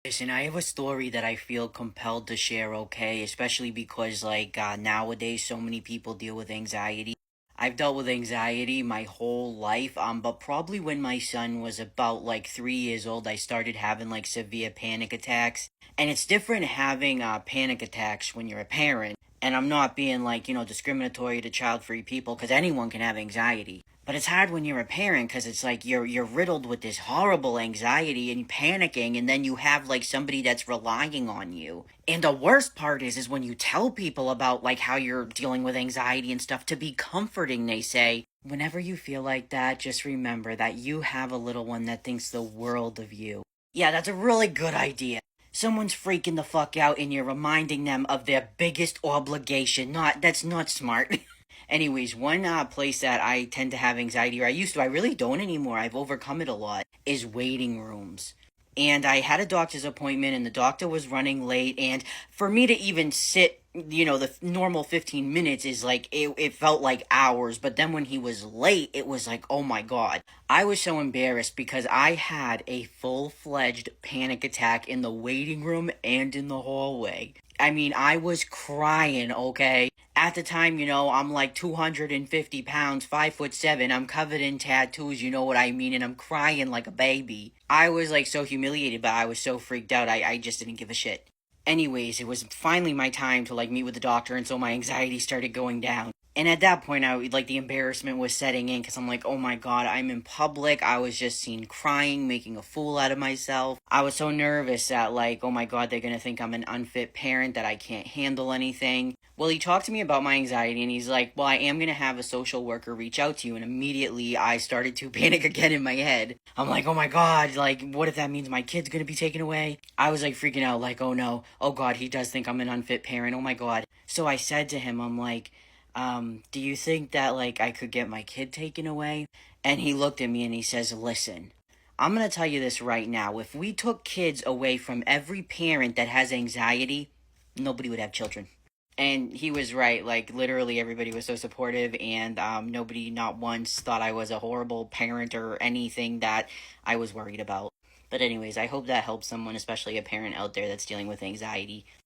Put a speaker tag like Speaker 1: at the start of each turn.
Speaker 1: Listen, I have a story that I feel compelled to share, okay? Especially because, nowadays, so many people deal with anxiety. I've dealt with anxiety my whole life, but probably when my son was about like 3 years old, I started having like severe panic attacks. And it's different having panic attacks when you're a parent. And I'm not being discriminatory to child free people because anyone can have anxiety. But it's hard when you're a parent because it's like you're riddled with this horrible anxiety and panicking, and then you have like somebody that's relying on you. And the worst part is when you tell people about like how you're dealing with anxiety and stuff to be comforting. They say, whenever you feel like that, just remember that you have a little one that thinks the world of you. Yeah, that's a really good idea. Someone's freaking the fuck out and you're reminding them of their biggest obligation. That's not smart. Anyways, one place that I tend to have anxiety, or I really don't anymore, I've overcome it a lot, is waiting rooms. And I had a doctor's appointment, and the doctor was running late, and for me to even sit, the normal 15 minutes is like, it felt like hours, but then when he was late, it was like, oh my god. I was so embarrassed because I had a full-fledged panic attack in the waiting room and in the hallway. I mean, I was crying, okay? At the time, I'm like 250 pounds, 5'7". I'm covered in tattoos, you know what I mean? And I'm crying like a baby. I was like so humiliated, but I was so freaked out, I just didn't give a shit. Anyways, it was finally my time to like meet with the doctor, and so my anxiety started going down. And at that point, the embarrassment was setting in because I'm like, oh my god, I'm in public. I was just seen crying, making a fool out of myself. I was so nervous that, like, oh my god, they're gonna think I'm an unfit parent, that I can't handle anything. Well, he talked to me about my anxiety, and he's like, well, I am gonna have a social worker reach out to you. And immediately I started to panic again in my head. I'm like, oh my god, like, what if that means my kid's gonna be taken away? I was like freaking out, like, oh no, oh god, he does think I'm an unfit parent, oh my god. So I said to him, I'm like, do you think that, like, I could get my kid taken away? And he looked at me and he says, listen, I'm gonna tell you this right now. If we took kids away from every parent that has anxiety, nobody would have children. And he was right. Like, literally, everybody was so supportive, and nobody, not once, thought I was a horrible parent or anything that I was worried about. But, anyways, I hope that helps someone, especially a parent out there that's dealing with anxiety.